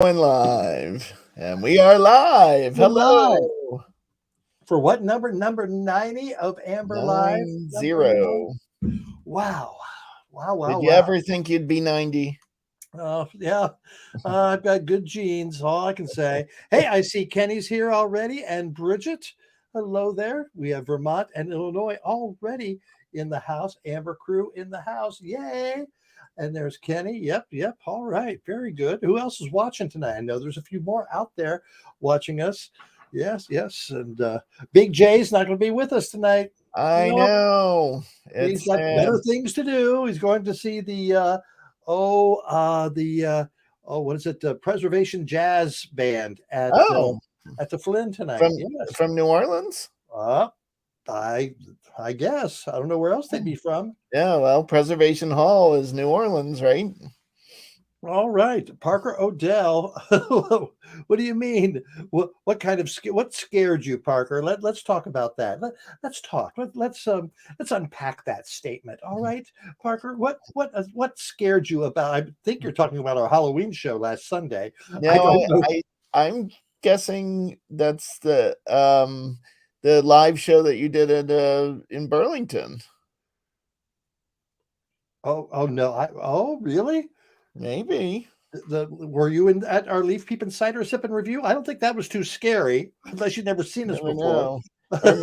Going live, and we are live. We're live. Hello, For what number? Number 90 of Amber Live. nine Number nine. zero. Wow. Wow, wow, Did you wow. ever think you'd be 90? Yeah, I've got good genes, all I can say. Hey, I see Kenny's here already and Bridget. Hello there. We have Vermont and Illinois already in the house. Amber crew in the house. Yay. And there's Kenny. Yep. All right. Very good. Who else is watching tonight? I know there's a few more out there watching us. Yes. And Big J's not going to be with us tonight. I No, know. he's It's got sad. better things to do. He's going to see what is it? Preservation Jazz Band Oh, at the Flynn tonight. from Yes. from New Orleans? Uh, I I guess I don't know where else they'd be from. Yeah, well, Preservation Hall is New Orleans, right? All right, Parker Odell. What do you mean? What kind of what scared you, Parker? Let's talk about that. Let's talk. Let's unpack that statement. All right, Parker. What scared you about? I think you're talking about our Halloween show last Sunday. I No, don't know. I'm guessing that's the live show that you did at in Burlington. Oh no. Oh really? Maybe. Were you in at our Leaf Peep and Cider Sip and Review? I don't think that was too scary, unless you've never seen us Never before. know. Or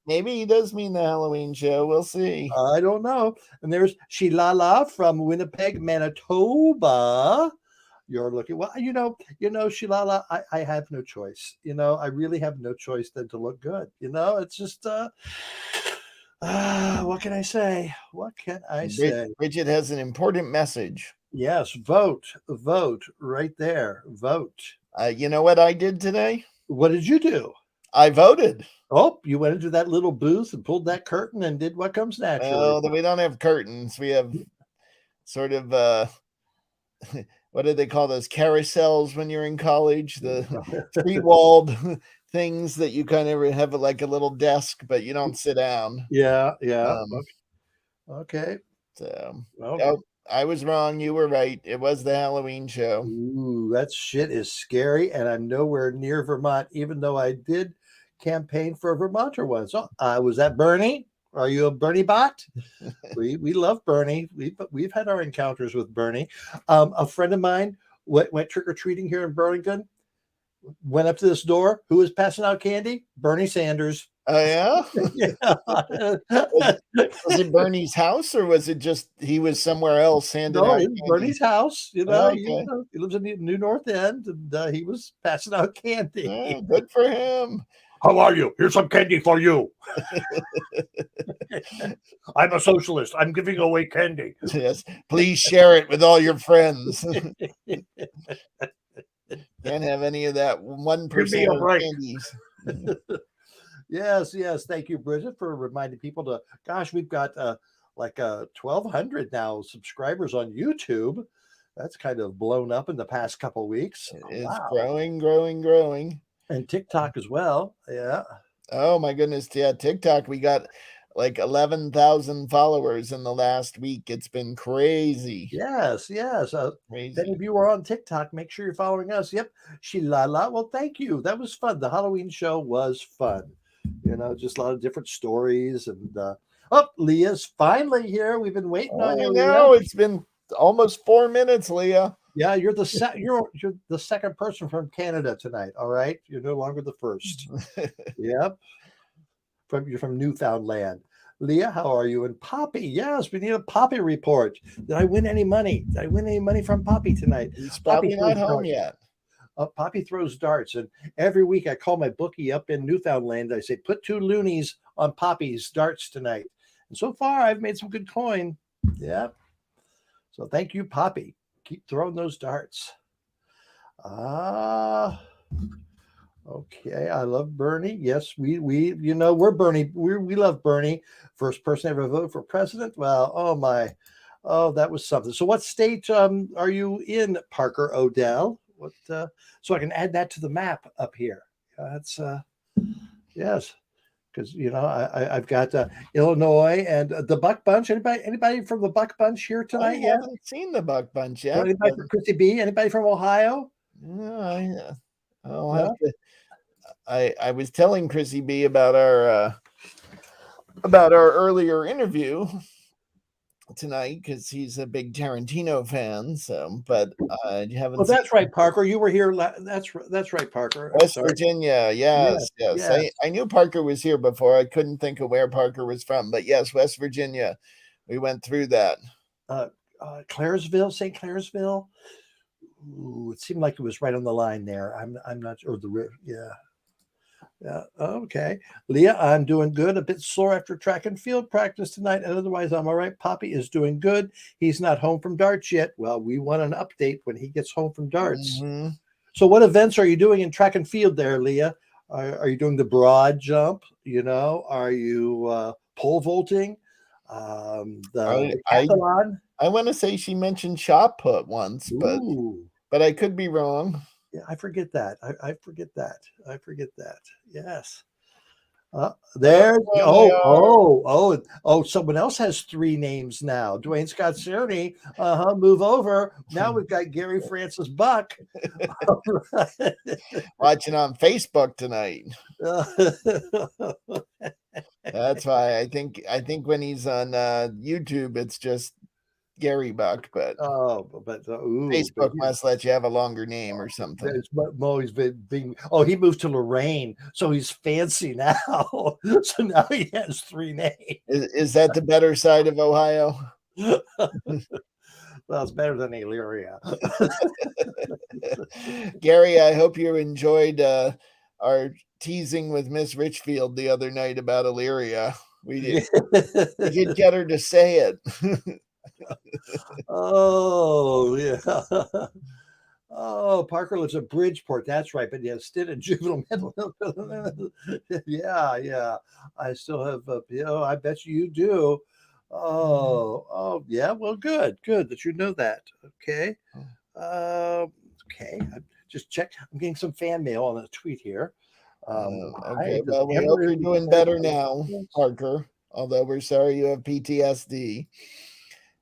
maybe he does mean the Halloween show. We'll see. I don't know. And there's Shilala from Winnipeg, Manitoba. You're looking well. Shilala. I have no choice. I really have no choice than to look good. It's just. What can I say? What can I say? Bridget has an important message. Yes, vote, right there, vote. You know what I did today? What did you do? I voted. Oh, you went into that little booth and pulled that curtain and did what comes naturally. Well, we don't have curtains. We have sort of what do they call those carousels when you're in college? The three-walled things that you kind of have like a little desk, but you don't sit down. Yeah. Um, Okay. so, Well, oh, I was wrong. You were right. It was the Halloween show. ooh, that shit is scary, and I'm nowhere near Vermont, even though I did campaign for a Vermonter once. So, was that Bernie? Are you a Bernie bot? We love Bernie. We've had our encounters with Bernie. A friend of mine went trick or treating here in Burlington. Went up to this door. Who was passing out candy? Bernie Sanders. Oh yeah. Yeah. Was it Bernie's house or was it just he was somewhere else handing No, out it was candy? Bernie's house. Oh, okay. He lives in the New North End, and he was passing out candy. Oh, good for him. How are you? Here's some candy for you. I'm a socialist. I'm giving away candy. Yes, please share it with all your friends. Can't have any of that 1% of candies. Yes. Thank you, Bridget, for reminding people to. Gosh, we've got 1,200 now subscribers on YouTube. That's kind of blown up in the past couple of weeks. It's Wow. growing. And TikTok as well. Yeah. Oh my goodness. Yeah, TikTok. We got like 11,000 followers in the last week. It's been crazy. Yes. If Crazy. any of you are on TikTok, make sure you're following us. Yep. Shilala. Well, thank you. That was fun. The Halloween show was fun. Just a lot of different stories. And Leah's finally here. We've been waiting on you, No, Leah. it's been almost 4 minutes, Leah. Yeah, you're you're the second person from Canada tonight. All right, you're no longer the first. Yep, you're from Newfoundland. Leah, how are you? And Poppy, yes, we need a Poppy report. Did I win any money? Did I win any money from Poppy tonight? He's probably not home yet. Poppy throws darts, and every week I call my bookie up in Newfoundland. I say, put 2 loonies on Poppy's darts tonight. And so far, I've made some good coin. Yep. So thank you, Poppy. Keep throwing those darts. Okay. I love Bernie. Yes, we're Bernie. We love Bernie. First person ever voted for president. Well, oh, that was something. So, what state are you in, Parker Odell? So I can add that to the map up here. That's yes. Because I've got Illinois and the Buck Bunch. Anybody from the Buck Bunch here tonight? I haven't seen the Buck Bunch yet. Anybody from Chrissy B? Anybody from Ohio? Yeah, I'll Yeah. have to. I was telling Chrissy B about our earlier interview tonight because he's a big Tarantino fan. So, but I haven't Oh, seen that's right, Parker. You were here. That's right, Parker. I'm West sorry. Virginia. Yes, Yes, yes. yes. I knew Parker was here before. I couldn't think of where Parker was from, but yes, West Virginia. We went through that. Uh, Claresville, St. Clairsville. Ooh, it seemed like it was right on the line there. I'm not sure. Yeah. Yeah. Okay. Leah, I'm doing good. A bit sore after track and field practice tonight. And otherwise, I'm all right. Poppy is doing good. He's not home from darts yet. Well, we want an update when he gets home from darts. Mm-hmm. So, what events are you doing in track and field there, Leah? Are you doing the broad jump? Are you pole vaulting? The I decathlon? I want to say she mentioned shot put once, Ooh. but I could be wrong. Yeah, I forget that. I forget that. I forget that. Yes. There. There they are. Someone else has three names now. Dwayne Scott Cerny. Move over. Now we've got Gary Francis Buck. Watching on Facebook tonight. That's why I think when he's on YouTube, it's just Gary Buck, but Facebook must let you have a longer name or something. Mo's being. Oh, he moved to Lorraine, so he's fancy now. So now he has three names. Is that the better side of Ohio? Well, it's better than Illyria. Gary, I hope you enjoyed our teasing with Miss Richfield the other night about Illyria. We did get her to say it. Oh, yeah. Oh, Parker lives at Bridgeport. That's right. But yeah, stint at juvenile mental health. Yeah. I still have, I bet you do. Yeah. Well, good that you know that. Okay. Okay. Just check. I'm getting some fan mail on a tweet here. Okay. Does Well, we hope Amber you're doing better now, Parker. Although we're sorry you have PTSD.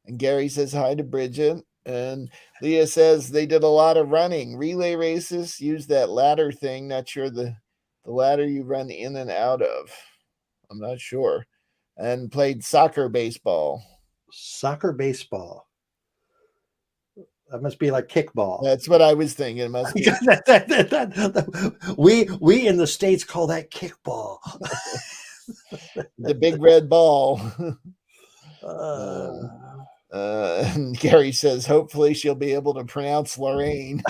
And Gary says hi to Bridget. And Leah says they did a lot of running. Relay races use that ladder thing. Not sure the ladder you run in and out of. I'm not sure. And played soccer baseball. Soccer baseball. That must be like kickball. That's what I was thinking. It must be. We in the States call that kickball. The big red ball. And Gary says, hopefully she'll be able to pronounce Lorraine.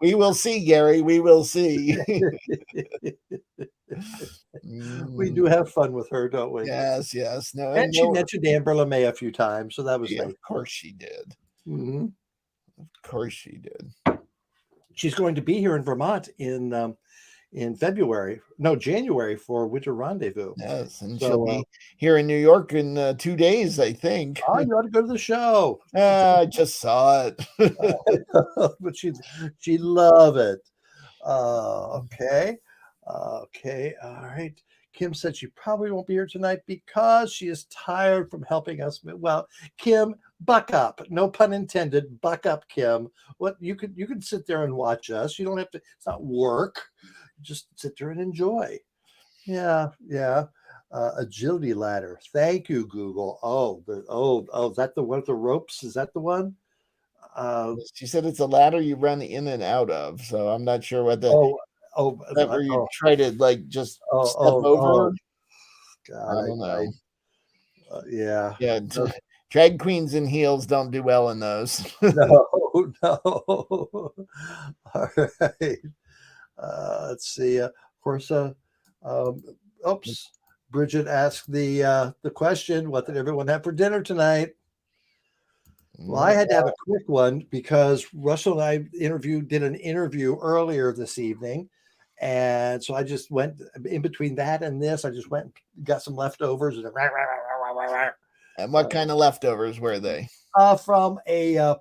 We will see, Gary. We will see. We do have fun with her, don't we? Yes. No, and she mentioned Amber LeMay a few times, so that was nice. Of course she did. Mm-hmm. Of course she did. She's going to be here in Vermont in January for Winter Rendezvous. Yes, and she'll be here in New York in 2 days, I think. Oh, you ought to go to the show. I just saw it. But she'd love it. Okay. All right. Kim said she probably won't be here tonight because she is tired from helping us. Well, Kim, buck up. No pun intended. Buck up, Kim. What you can sit there and watch us. You don't have to. It's not work. Just sit there and enjoy. Yeah. Agility ladder. Thank you, Google. Is that the one with the ropes? Is that the one? She said it's a ladder you run in and out of. So I'm not sure what where you try to like just step over. God, I don't know. Yeah. Drag queens in heels don't do well in those. No. All right. Let's see. Of course. Bridget asked the question: what did everyone have for dinner tonight? Well, I had to have a quick one because Russell and I did an interview earlier this evening. And so I just went in between that and this. I just went and got some leftovers. And what kind of leftovers were they? From a, I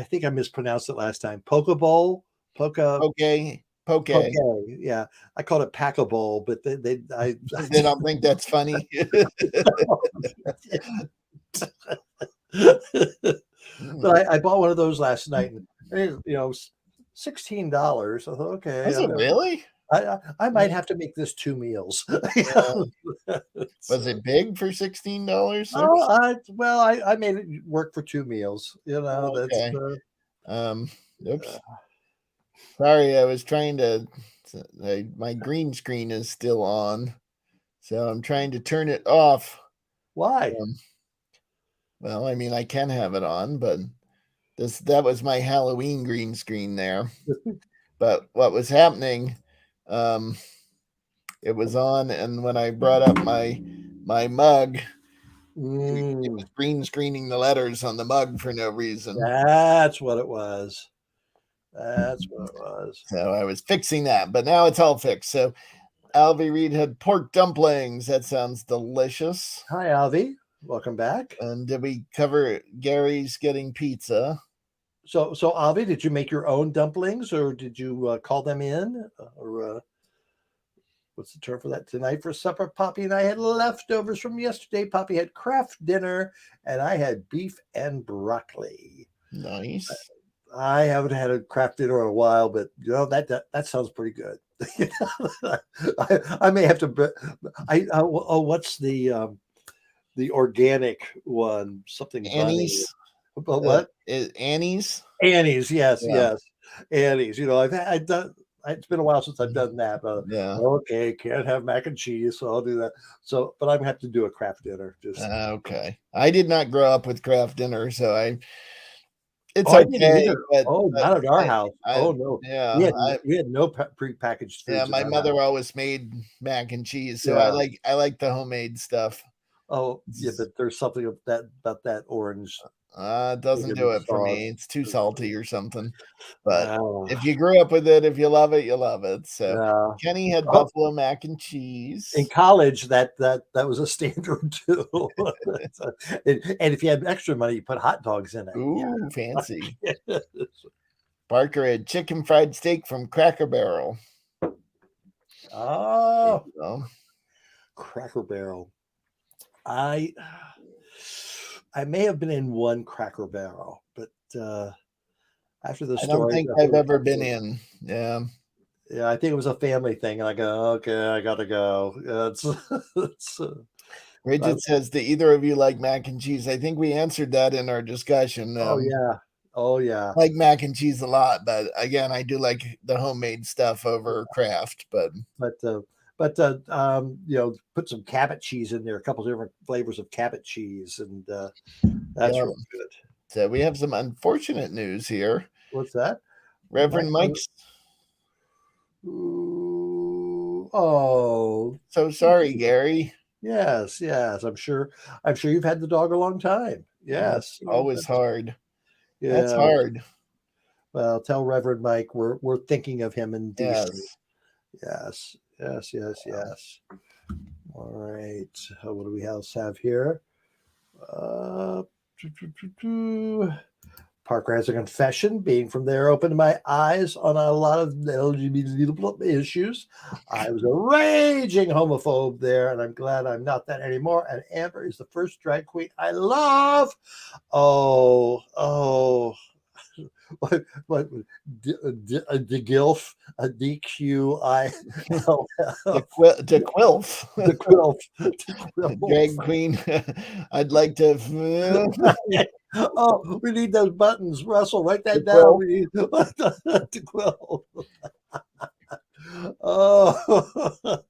think I mispronounced it last time. Poke bowl. Poke. Yeah, I called it pack a bowl, but they don't think that's funny. But I bought one of those last night, and You know, $16. I thought, okay, Was it really? I might have to make this 2 meals. Was So, it big for $16? oh, I made it work for 2 meals. You know, that's Okay. uh, Oops. Sorry, I was trying to. My green screen is still on, so I'm trying to turn it off. why? Um, well, I mean, I can have it on, but that was my Halloween green screen there. But what was happening? Um, it was on, and when I brought up my mug, it was Mm, green screening the letters on the mug for no reason. that's what it was. That's what it was. So I was fixing that, but now it's all fixed. So Alvy Reed had pork dumplings. That sounds delicious. Hi, Alvi. Welcome back. And did we cover Gary's getting pizza? So Avi, did you make your own dumplings, or did you call them in, or what's the term for that? Tonight for supper, Poppy and I had leftovers from yesterday. Poppy had craft dinner, and I had beef and broccoli. Nice. I haven't had a craft dinner in a while, but you know that sounds pretty good. I may have to. What's the organic one? Something bunny. Annie's. But what? Annie's. Annie's, yes, Yeah. yes. Annie's. You know, I've done it's been a while since I've done that. Yeah. Okay, can't have mac and cheese, so I'll do that. So, but I'm gonna have to do a craft dinner. Just Okay. I did not grow up with craft dinner, so it's I didn't okay. either. Oh, But not at our house. I Oh no, yeah, we had no prepackaged yeah. foods in My our house. mother always made mac and cheese, so Yeah. I like the homemade stuff. Oh, yeah, but there's something about that orange It doesn't chicken do it for me. sauce. It's too salty or something. But Oh, if you grew up with it, if you love it, you love it. So yeah. Kenny had Oh, buffalo mac and in cheese. college, that was a standard too. And if you had extra money, you put hot dogs in it. Ooh, fancy. Yeah. Parker had chicken fried steak from Cracker Barrel. There you Oh, go. Cracker Barrel. I I may have been in one Cracker Barrel, but after the I don't stories think I I've heard, ever been in. Yeah. yeah, I think it was a family thing, and I go, okay, I gotta go. It's I, Bridget says, do either of you like mac and cheese? I think we answered that in our discussion. oh yeah, oh yeah. Like mac and cheese a lot, but again, I do like the homemade stuff over craft. But But you know, put some Cabot cheese in there, a couple different flavors of Cabot cheese, and that's yeah, real good. so we have some unfortunate news here. What's that? My Reverend Mike's Ooh, oh, so sorry, Gary. yes, yes. I'm sure you've had the dog a long time. That's Yes, always hard. That's yeah. hard. Well, tell Reverend Mike we're thinking of him indecently. Yes. Yes, yes, yes, yes. All right. What do we else have here? Uh, doo, doo, doo, doo. Parker has a confession. Being from there opened my eyes on a lot of LGBT issues. I was a raging homophobe there, and I'm glad I'm not that anymore. And Amber is the first drag queen I love. Oh, oh. What the gilf, a DQI, To Quilf, the quilt, drag queen. I'd like to Oh, we need those buttons, Russell. Write to that down. Quilf. We need the quilt. Oh,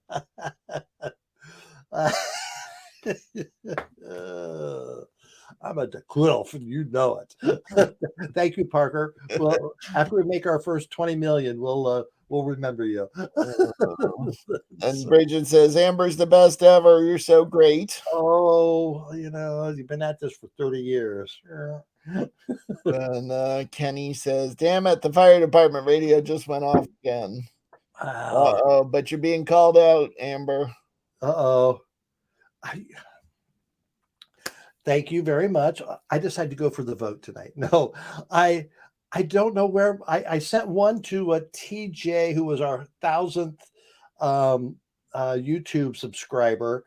I'm a DeQuilf, and you know it. Thank you, Parker. Well, after we make our first 20 million, we'll remember you. And Bridget says, Amber's the best ever. You're so great. Oh, you know, you've been at this for 30 years. And Kenny says, damn it, the fire department radio just went off again. Wow. Oh, but you're being called out, Amber. Uh-oh. Thank you very much. I decided to go for the vote tonight. No, I don't know where I sent one to a TJ who was our 1,000th YouTube subscriber,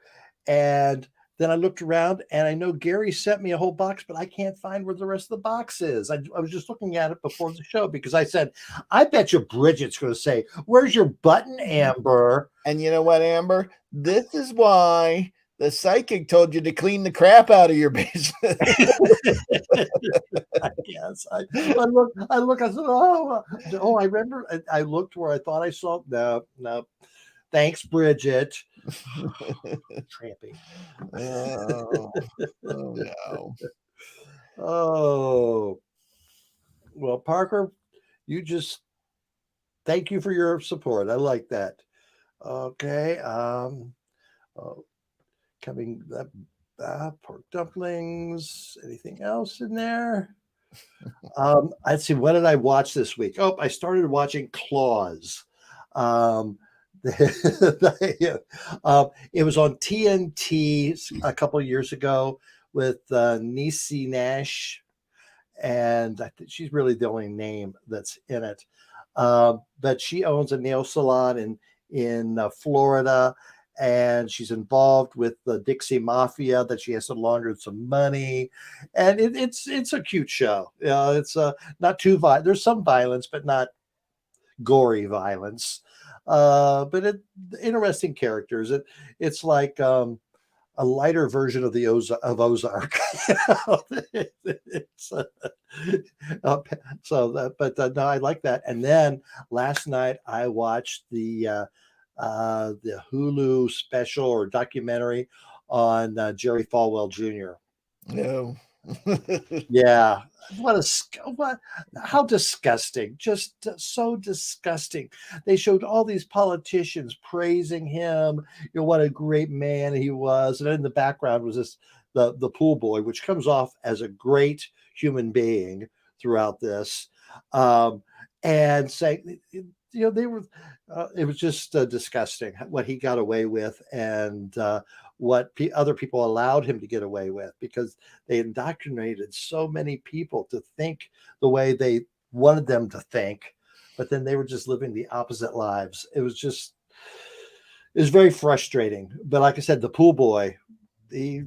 and then I looked around and I know Gary sent me a whole box, but I can't find where the rest of the box is. I was just looking at it before the show because I said, I bet you Bridget's going to say, "Where's your button, Amber?" And you know what, Amber? This is why the psychic told you to clean the crap out of your basement. I guess I look. I said, "Oh, I remember." I looked where I thought I saw. No, no. Thanks, Bridget. Trampy. Oh, oh no. Oh, well, Parker, you just thank you for your support. I like that. Okay. Oh, coming up, pork dumplings. Anything else in there? Let's see. What did I watch this week? Oh, I started watching Claws. Um, it was on TNT a couple of years ago with Niecy Nash, and I think she's really the only name that's in it. But she owns a nail salon in Florida, and she's involved with the Dixie Mafia that she has to launder some money, and it's a cute show. It's not too violent. There's some violence, but not gory violence. But interesting characters. It's like a lighter version of of Ozark. It's so that, but no, I like that. And then last night I watched the Hulu special or documentary on Jerry Falwell Jr. No. Yeah, what how disgusting, just so disgusting. They showed all these politicians praising him, what a great man he was, and in the background was the pool boy, which comes off as a great human being throughout this. um and saying, they were it was just disgusting what he got away with, and what other people allowed him to get away with, because they indoctrinated so many people to think the way they wanted them to think, but then they were just living the opposite lives. It was very frustrating. But like I said, the pool boy, he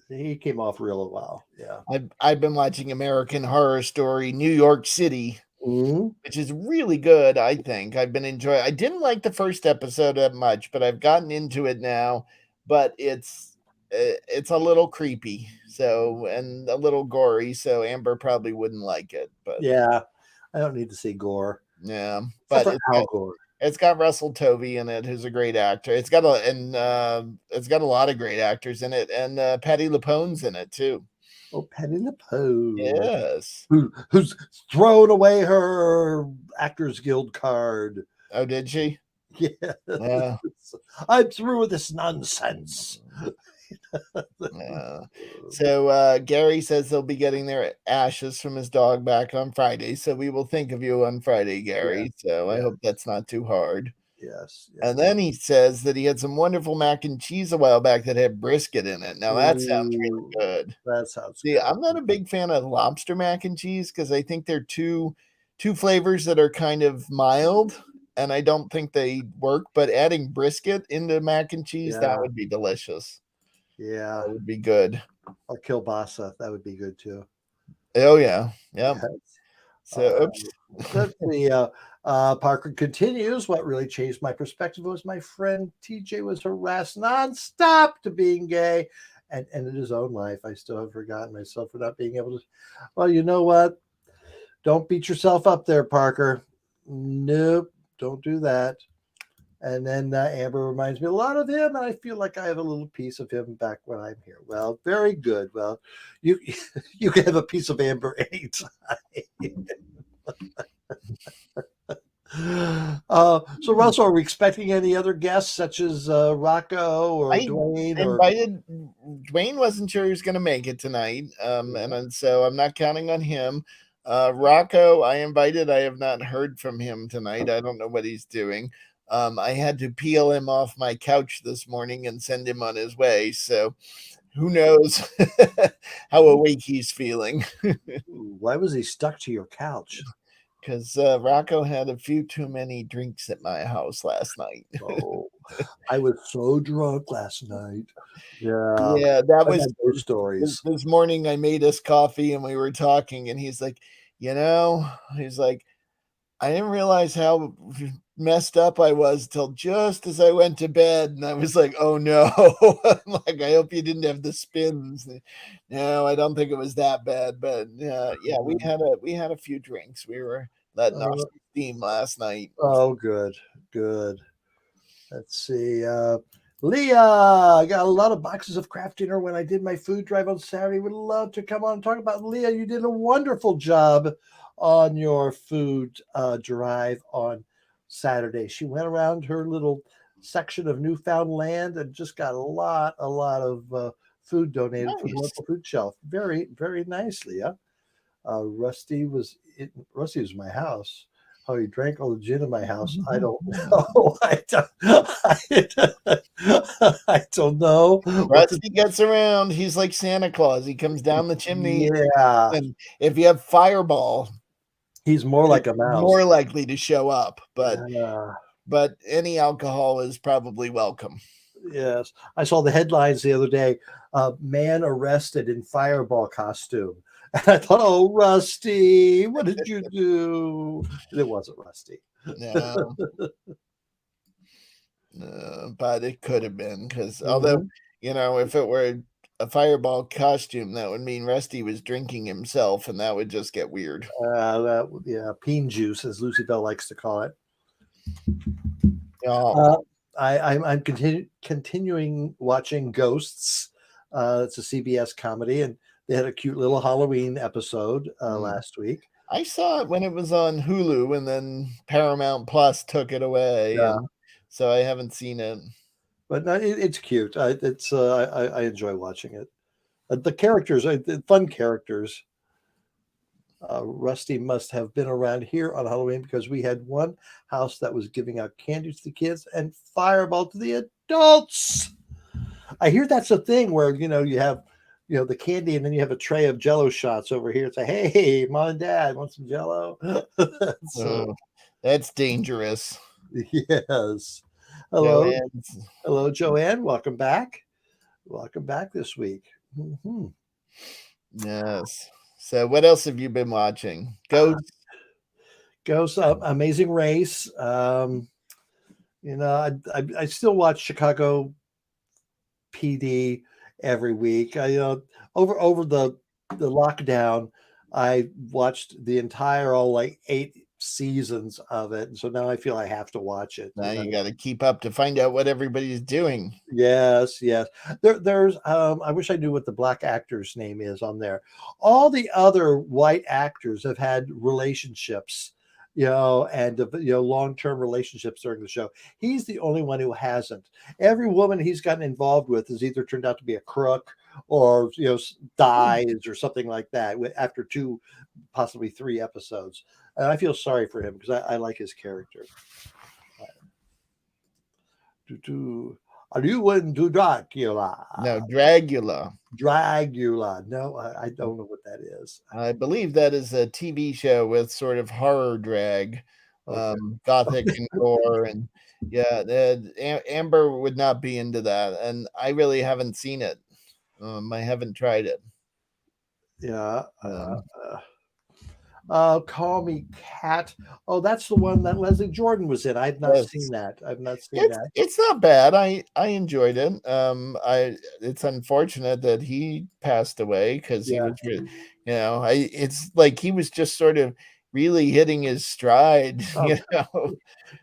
he came off real well. Yeah. I've been watching American Horror Story New York City, Mhm. which is really good, I think. I've been enjoying. I didn't like the first episode that much, but I've gotten into it now. But it's a little creepy, so, and a little gory, so Amber probably wouldn't like it. But Yeah. I don't need to see gore. yeah, Except but for Al Gore. it's got Russell Tovey in it, who's a great actor. It's got a lot of great actors in it, and Patty LuPone's in it too. Oh, Patty LuPone. Yes. Who's thrown away her Actors Guild card. Oh, did she? Yes. Yeah. I'm through with this nonsense. Yeah. So Gary says they'll be getting their ashes from his dog back on Friday. So we will think of you on Friday, Yeah, Gary. So I yeah, hope that's not too hard. yes, And yes. then he says that he had some wonderful mac and cheese a while back that had brisket in it. Now that sounds really Ooh, good. that sounds See, good. I'm not a big fan of lobster mac and cheese because I think they're two flavors that are kind of mild, and I don't think they work. But adding brisket into mac and cheese, that Yeah, would be delicious. yeah. That would be good. Or kielbasa, that would be good too. Oh yeah. Yep. Yes. So oops. Let's see. Parker continues. What really changed my perspective was my friend TJ was harassed nonstop to being gay, and in his own life, I still have forgotten myself for not being able to. Well, you know what? Don't beat yourself up there, Parker. Nope, don't do that. And then Amber reminds me a lot of him, and I feel like I have a little piece of him back when I'm here. Well, very good. Well, you you can have a piece of Amber anytime. So Russell, are we expecting any other guests such as Rocco or I Dwayne or? invited Dwayne wasn't sure he was gonna make it tonight. And Yeah. then so I'm not counting on him. Rocco, I invited. I have not heard from him tonight. I don't know what he's doing. I had to peel him off my couch this morning and send him on his way. So who knows how awake he's feeling. Why was he stuck to your couch? Because Rocco had a few too many drinks at my house last night. Oh. I was so drunk last night. Yeah, Yeah, that I've was had those stories. this morning. I made us coffee and we were talking, and he's like, he's like, I didn't realize how messed up I was till just as I went to bed, and I was like, "Oh no!" I'm like, I hope you didn't have the spins. No, I don't think it was that bad, but yeah, we had a few drinks. We were letting off Uh, some steam last night. oh, good, good. Let's see. Leah, I got a lot of boxes of craft dinner when I did my food drive on Saturday. Would love to come on and talk about Leah. You did a wonderful job on your food drive on Saturday. She went around her little section of newfound land and just got a lot of food donated for the Nice. local food shelf. Very, very nice, Leah. Rusty was my house. How he drank all the gin in my house, I don't know. I don't know what to. Rusty gets around. He's like Santa Claus. He comes down the chimney, Yeah, and if you have Fireball, he's more he's like a mouse. more likely to show up. Yeah. But any alcohol is probably welcome. Yes, I saw the headlines the other day. Man arrested in fireball costume. And I thought, oh, Rusty, what did you do? And it wasn't Rusty. No, no, but it could have been because although Mhm. if it were a Fireball costume, that would mean Rusty was drinking himself, and that would just get weird. Yeah, peen juice, as Lucy Bell likes to call it. Yeah. Uh, I'm continuing watching Ghosts. It's a CBS comedy, and they had a cute little Halloween episode Mm. last week. I saw it when it was on Hulu, and then Paramount Plus took it away, Yeah, and so I haven't seen it. but no, it's cute. I enjoy watching it. The characters are fun characters. Rusty must have been around here on Halloween because we had one house that was giving out candy to the kids and fireball to the adults. I hear that's a thing where you have the candy and then you have a tray of Jello shots over here. It's like, hey, mom and dad, want some Jello? So Oh, that's dangerous. yes. Hello, Joanne's hello, Joanne. Welcome back. Welcome back this week. Hmm. yes. So what else have you been watching? Ghost? Goes Amazing Race. I still watch Chicago PD every week. Over the lockdown, I watched the entire all like 8 seasons of it, and so now I feel I have to watch it. Now you gotta keep up to find out what everybody's doing. Yes, yes. There's I wish I knew what the black actor's name is on there. All the other white actors have had relationships, and long-term relationships during the show. He's the only one who hasn't. Every woman he's gotten involved with has either turned out to be a crook or dies or something like that after 2, possibly 3 episodes. And I feel sorry for him because I like his character. Are you into Dracula? No, Dragula. Dragula. No, I don't know what that is. I believe that is a TV show with sort of horror drag, Okay. gothic and gore, and yeah, Amber would not be into that, and I really haven't seen it. I haven't tried it. Yeah. Um, Call Me Cat. Oh, that's the one that Leslie Jordan was in. I've not seen yes. that. I've not seen It's that. it's not bad. I enjoyed it. I It's unfortunate that he passed away because he Yeah. was I it's like he was just sort of really hitting his stride, Oh,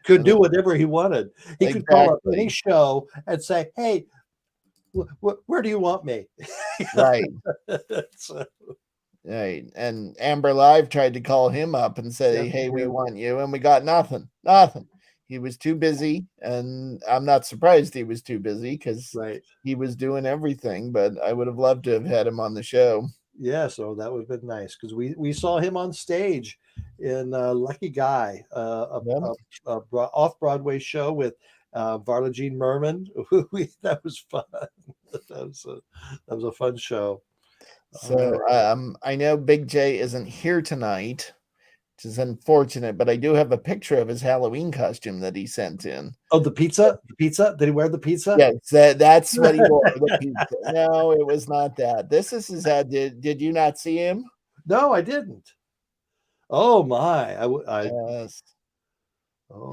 could And do whatever he wanted. He could call up any exactly. show and say, "Hey, where do you want me?" Right. So, Right. And Amber Live tried to call him up and yeah, say, "Hey, we yeah, want you," and we got nothing. Nothing. He was too busy, and I'm not surprised he was too busy because right. he was doing everything, but I would have loved to have had him on the show. Yeah, so that would have been nice because we saw him on stage in Lucky Guy, Yeah. off Broadway show with Varla Jean Merman. That was fun. That was a fun show. All So, right. I know Big J isn't here tonight, which is unfortunate. But I do have a picture of his Halloween costume that he sent in. Oh, the pizza? The pizza? Did he wear the pizza? Yes, that's what he wore. The pizza. No, it was not that. This is his head. Did you not see him? No, I didn't. Oh my! Yes.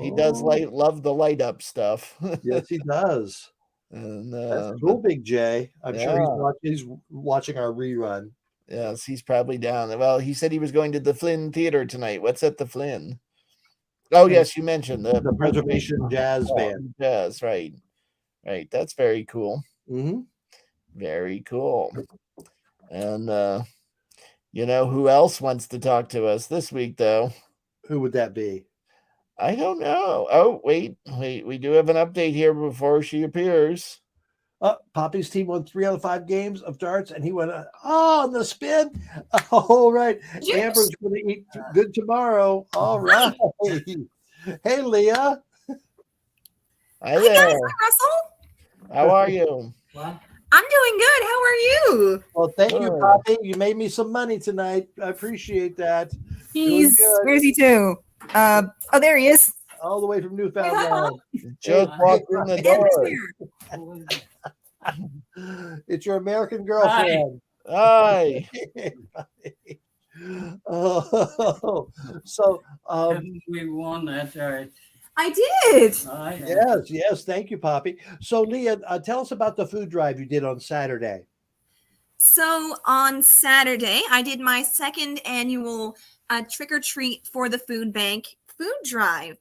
He does Oh, love the light up stuff. yes, he does. And That's cool, Big J. I'm sure yeah, he's watching our rerun. yes, he's probably down. Well, he said he was going to the Flynn Theater tonight. What's at the Flynn? Oh, yes, you mentioned the The Preservation Jazz Band. Jazz, right. Right. That's very cool. Mm-hmm. Very cool. And you know who else wants to talk to us this week, though? Who would that be? I don't know. Oh, wait. We do have an update here before she appears. Poppy's team won 3 out of 5 games of darts, and he went on the spin. All right. Yes. Amber's going to eat good tomorrow. All right. Hey, Leah. Hi there. Hi, Russell. How are you? I'm doing good. How are you? Well, thank you, Good. Poppy. You made me some money tonight. I appreciate that. He's Doing good. where's he to? Oh, there he is. All the way from Newfoundland. Just walked in the door. Amber's here. It's your American girlfriend. Hi. Oh, so We won that right. I did. yes, thank you, Poppy. So, Leah, tell us about the food drive you did on Saturday. So on Saturday, I did my second annual trick or treat for the food bank food drive.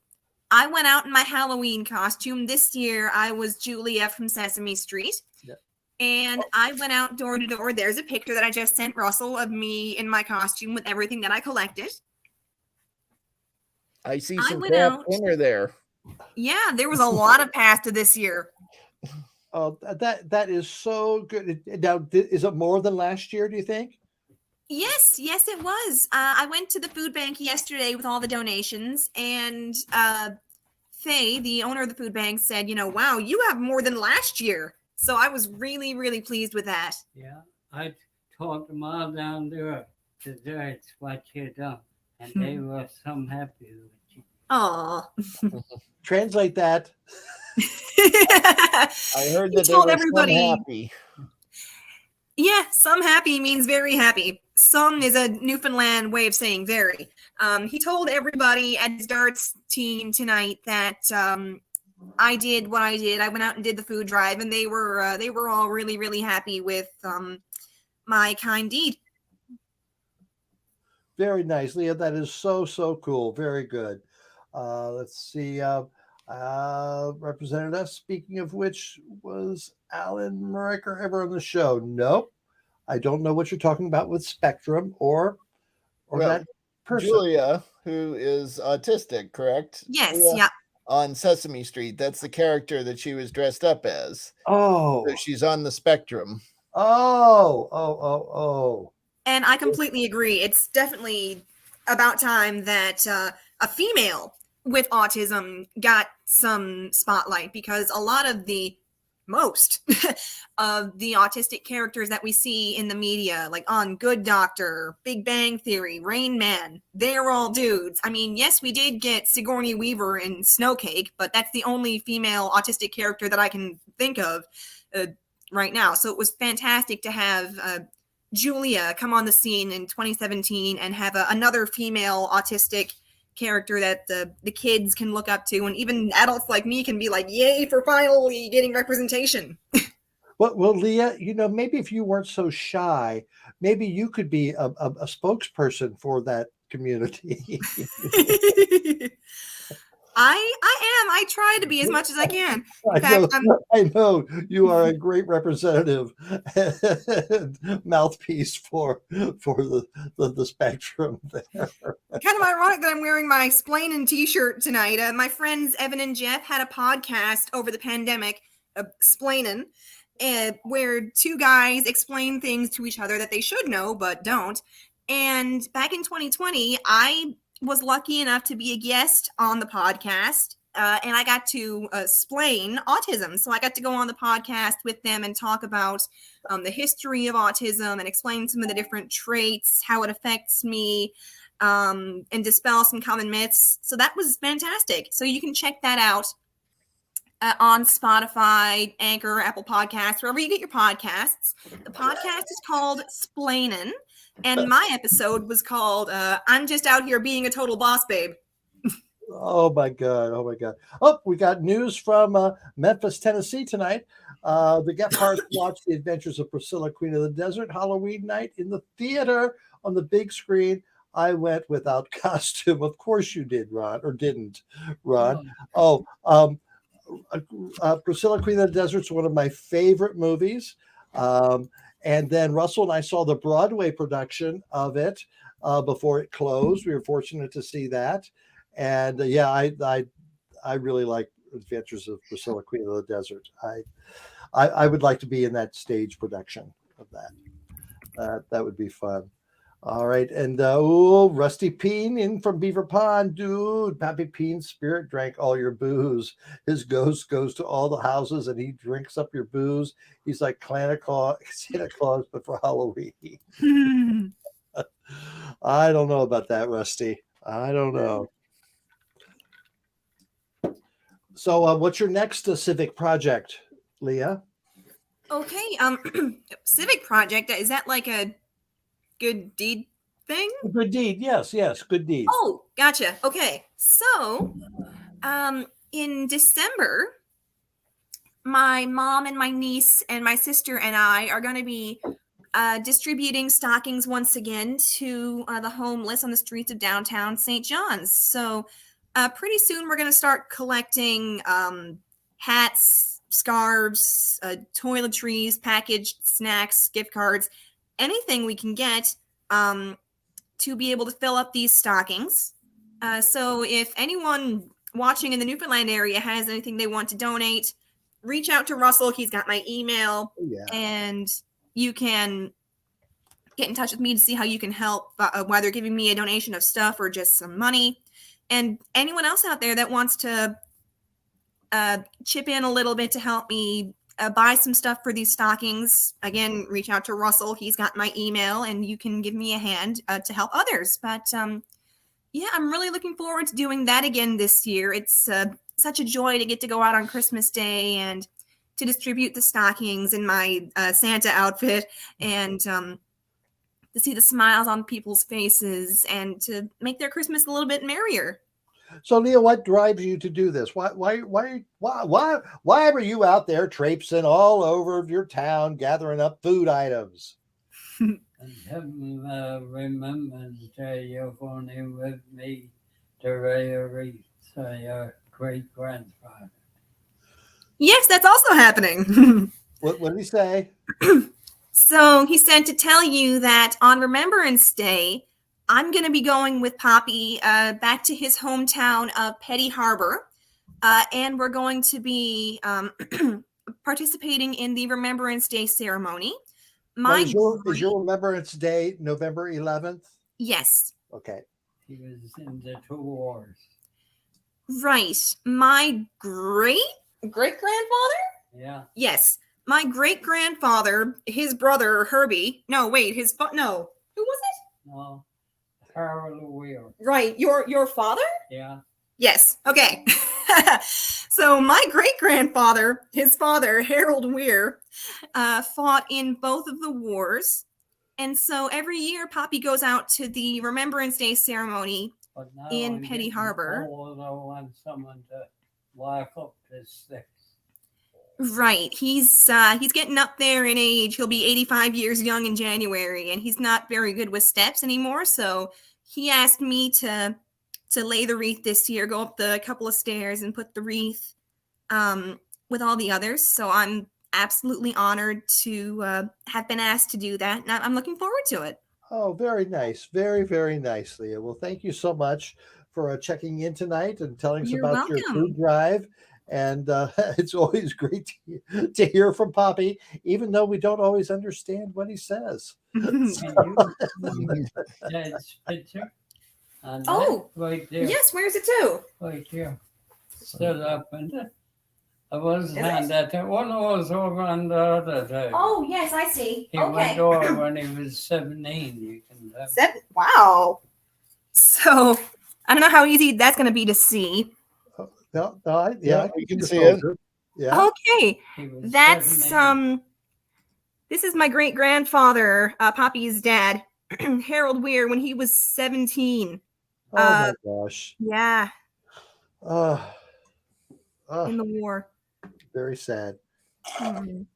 I went out in my Halloween costume. This year, I was Julia from Sesame Street. Yep. And I went out door to door. There's a picture that I just sent Russell of me in my costume with everything that I collected. I see I some went craft out. dinner there. Yeah, there was a lot of pasta this year. Oh, that is so good. Now, is it more than last year, do you think? Yes, it was. I went to the food bank yesterday with all the donations, and Faye, the owner of the food bank, said, wow, you have more than last year. So I was really, really pleased with that. Yeah, I talked them all down there to that's what you done, and they were so happy with you. Aw. Translate that. I heard that they told were everybody- some happy. Yeah, some happy means very happy. Some is a Newfoundland way of saying very. He told everybody at his darts team tonight that I did what I did. I went out and did the food drive, and they were all really, really happy with my kind deed. Very nice, Leah. That is so cool. Very good. Let's see. Representative, speaking of which, was Alan Muriker ever on the show? Nope. I don't know what you're talking about with Spectrum or Well, that person. Julia, who is autistic, correct? Yes, Julia, yeah. On Sesame Street. That's the character that she was dressed up as. Oh. So she's on the spectrum. Oh. And I completely agree. It's definitely about time that a female with autism got some spotlight, because a lot of most of the autistic characters that we see in the media, like on Good Doctor, Big Bang Theory, Rain Man, they're all dudes. I mean, yes, we did get Sigourney Weaver in Snowcake, but that's the only female autistic character that I can think of right now. So it was fantastic to have Julia come on the scene in 2017 and have another female autistic character that the kids can look up to, and even adults like me can be like, yay for finally getting representation. Well, Leah, maybe if you weren't so shy, maybe you could be a spokesperson for that community. I am. I try to be as much as I can. In fact, I know you are a great representative and mouthpiece for the spectrum there. Kind of ironic that I'm wearing my Splainin' t-shirt tonight. My friends Evan and Jeff had a podcast over the pandemic, Splainin', where two guys explain things to each other that they should know but don't. And back in 2020, I was lucky enough to be a guest on the podcast, and I got to explain autism. So I got to go on the podcast with them and talk about the history of autism and explain some of the different traits, how it affects me. and dispel some common myths. So that was fantastic. So you can check that out on Spotify, Anchor, Apple Podcasts, wherever you get your podcasts. The podcast is called Splainin', and my episode was called I'm Just Out Here Being a Total Boss Babe. Oh my God. Oh my God. Oh, we got news from Memphis, Tennessee tonight. The Gephardts watched The Adventures of Priscilla, Queen of the Desert Halloween night in the theater on the big screen. I went without costume. Of course you did, Ron, or didn't, Ron. Priscilla, Queen of the Desert is one of my favorite movies. And then Russell and I saw the Broadway production of it before it closed. We were fortunate to see that. And I really like Adventures of Priscilla, Queen of the Desert. I would like to be in that stage production of that. That would be fun. All right. And Rusty Peen in from Beaver Pond. Dude, Pappy Peen's spirit drank all your booze. His ghost goes to all the houses and he drinks up your booze. He's like Santa Claus, but for Halloween. I don't know about that, Rusty. I don't know. So what's your next civic project, Leah? Okay. Civic project, is that like a good deed thing? Good deed. Yes. Good deed. Oh, gotcha. Okay. So, in December, my mom and my niece and my sister and I are going to be distributing stockings once again to the homeless on the streets of downtown St. John's. So, pretty soon we're going to start collecting hats, scarves, toiletries, packaged snacks, gift cards, anything we can get to be able to fill up these stockings. So if anyone watching in the Newfoundland area has anything they want to donate, reach out to Russell. He's got my email, and you can get in touch with me to see how you can help, whether giving me a donation of stuff or just some money. And anyone else out there that wants to chip in a little bit to help me buy some stuff for these stockings, again, reach out to Russell. He's got my email, and you can give me a hand to help others. But yeah, I'm really looking forward to doing that again this year. It's such a joy to get to go out on Christmas Day and to distribute the stockings in my Santa outfit, and to see the smiles on people's faces and to make their Christmas a little bit merrier. So, Leah, what drives you to do this? Why are you out there traipsing all over your town, gathering up food items? And remember that you're going with me to raise your great grandfather. Yes, that's also happening. What did he say? So he said to tell you that on Remembrance Day, I'm going to be going with Poppy back to his hometown of Petty Harbor, and we're going to be participating in the Remembrance Day ceremony. Is your Remembrance Day November 11th? Yes. Okay. He was in the 2 wars. Right. My great-grandfather? Yeah. Yes. My great-grandfather, his brother, Herbie. No, wait, who was it? No. Harold Weir. Right. Your father? Yeah. Yes. Okay. So my great-grandfather, his father, Harold Weir, fought in both of the wars. And so every year, Poppy goes out to the Remembrance Day ceremony in Petty Harbor. I want someone to walk up the steps. Right. He's getting up there in age. He'll be 85 years young in January, and he's not very good with steps anymore. So he asked me to lay the wreath this year, go up the couple of stairs and put the wreath with all the others. So I'm absolutely honored to have been asked to do that. And I'm looking forward to it. Oh, very nice. Very, very nice, Leah. Well, thank you so much for checking in tonight and telling us about your food drive. And it's always great to hear from Poppy, even though we don't always understand what he says. Dad's picture? Right there. Yes, where's it too? Right here. Stood up and I was that one was over on the other side. Oh, yes, I see. He went over when he was 17. You can Wow. So I don't know how easy that's going to be to see. Yeah, we can the see it. soldier. Yeah. Okay, He was that's 7 This is my great grandfather, Poppy's dad, Harold Weir, when he was 17. Oh my gosh. Yeah, Uh, in the war. very sad. Mhm.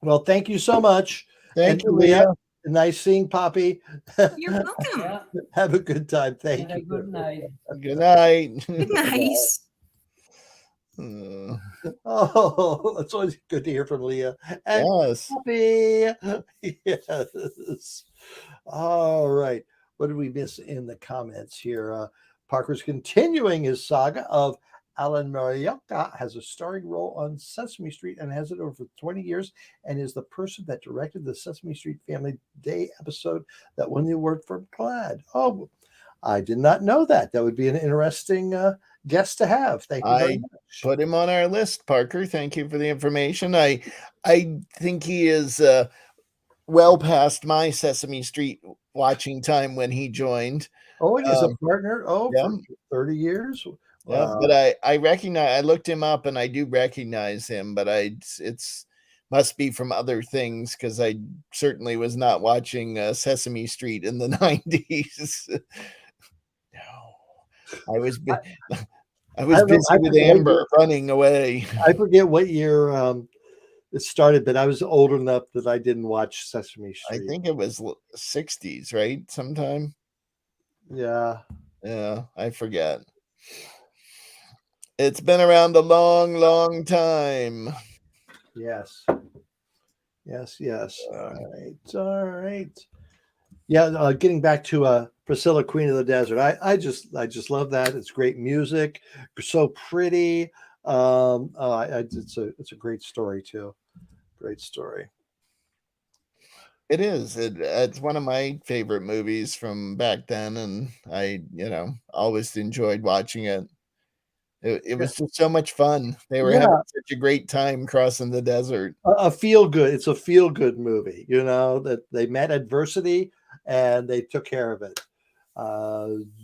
Well, thank you so much. Thank you, Leah, Leah. nice seeing Poppy. You're welcome. Yeah. Have a good time. Thank Had a you. good night. Good night. Good night. Uh, Oh, it's always good to hear from Leah and yes. Poppy. Yes. All right. What did we miss in the comments here? Parker's continuing his saga of Alan Mariotta, has a starring role on Sesame Street and has it over 20 years, and is the person that directed the Sesame Street Family Day episode that won the award for GLAAD. Oh, I did not know that. That would be an interesting guest to have. Thank you very I much. put him on our list, Parker. Thank you for the information. I think he is well past my Sesame Street watching time when he joined. Oh, and he's a partner. Oh, yeah. for 30 years. Yeah, Wow. but I recognize, I looked him up and I do recognize him, but it's must be from other things because I certainly was not watching Sesame Street in the 90s. No, I was I was I don't know, busy I with forget what Amber year- running away. I forget what year it started, but I was old enough that I didn't watch Sesame I Street. think it was 60s, right? Sometime. Yeah. Yeah, I forget. It's been around a long, long time. Yes. Yes. All right. Yeah, getting back to Priscilla, Queen of the Desert. I just love that. It's great music, so pretty. It's a great story too. Great story. It is. It's one of my favorite movies from back then, and I, always enjoyed watching it. It was just so much fun. They were having such a great time crossing the desert. A feel good. It's a feel good movie. That they met adversity and they took care of it.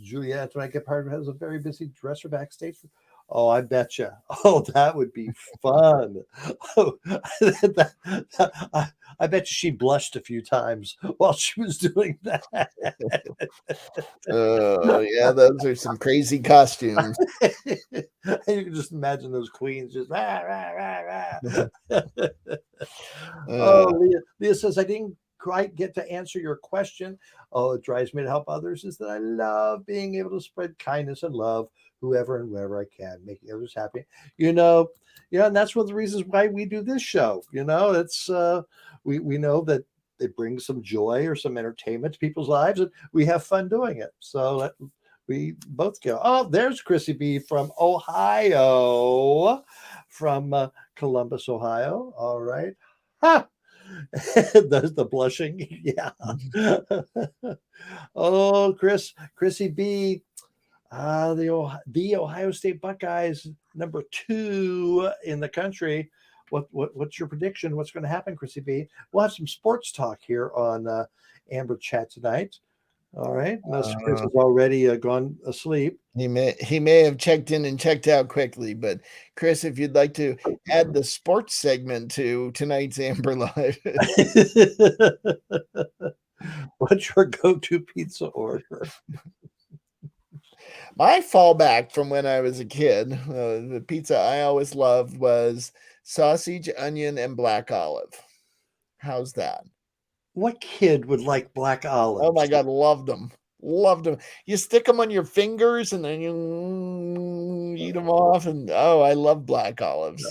Juliette Rankepart has a very busy dresser backstage. Oh, I bet you. Oh, that would be fun. Oh, I bet you she blushed a few times while she was doing that. Yeah, those are some crazy costumes. You can just imagine those queens just rah, rah, rah, rah. Oh, Leah says, I didn't quite get to answer your question. Oh, it drives me to help others is that I love being able to spread kindness and love whoever and wherever I can, making others happy. And that's one of the reasons why we do this show. It's we know that it brings some joy or some entertainment to people's lives, and we have fun doing it. So we both go. Oh, there's Chrissy B from Ohio, from Columbus, Ohio. All right. Ha! There's the blushing. Yeah. Oh, Chrissy B. The Ohio State Buckeyes, number 2 in the country. What's your prediction? What's going to happen, Chrissy B? We'll have some sports talk here on Amber Chat tonight. All right, unless Chris has already gone asleep. He may have checked in and checked out quickly, but Chris, if you'd like to add the sports segment to tonight's Amber Live. What's your go-to pizza order? My fallback from when I was a kid, the pizza I always loved was sausage, onion, and black olive. How's that? What kid would like black olives? Oh my God, loved them. Loved them. You stick them on your fingers and then you eat them off. And I love black olives.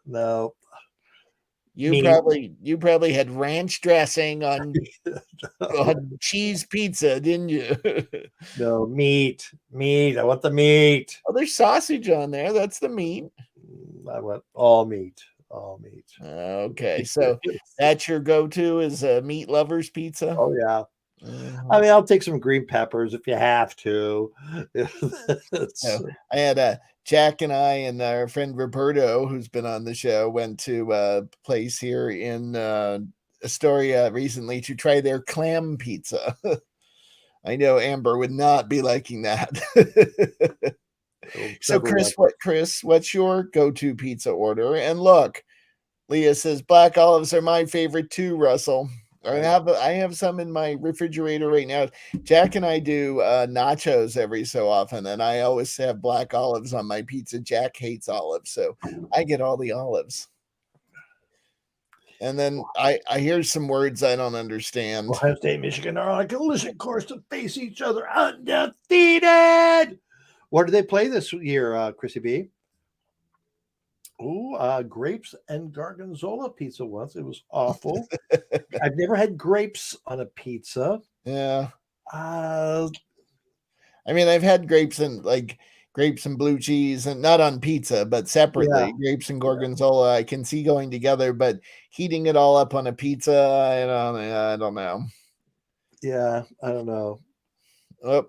No. You probably had ranch dressing on cheese pizza, didn't you? No, meat. I want the meat. Oh, there's sausage on there. That's the meat. I want all meat. Okay, so that's your go-to is a meat lovers pizza. Oh yeah. I mean, I'll take some green peppers if you have to. I had Jack and I and our friend Roberto, who's been on the show, went to a place here in Astoria recently to try their clam pizza. I know Amber would not be liking that. So Chris, what's your go-to pizza order? And look, Leah says black olives are my favorite too, Russell. I have some in my refrigerator right now. Jack and I do nachos every so often, and I always have black olives on my pizza. Jack hates olives, so I get all the olives. And then I hear some words I don't understand. Ohio State, Michigan are on a collision course to face each other undefeated. What do they play this year, Chrissy B? Oh, grapes and gorgonzola pizza once. It was awful. I've never had grapes on a pizza. Yeah. Uh, I mean, I've had grapes and blue cheese, and not on pizza, but separately. Yeah. Grapes and gorgonzola, I can see going together, but heating it all up on a pizza, I don't know. Yeah, I don't know. Oh.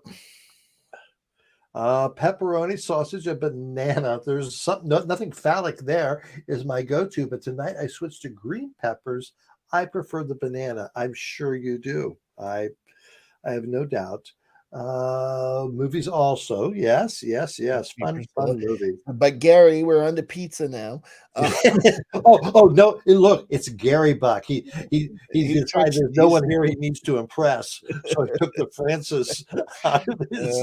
Pepperoni, sausage, and banana. There's nothing phallic there is my go-to, but tonight I switched to green peppers. I prefer the banana. I'm sure you do. I have no doubt. Movies also. Yes. Fun movie. But Gary, we're on to pizza now. Oh no! Look, it's Gary Buck. He decided there's no one here he needs to impress, so I took the Francis out of his.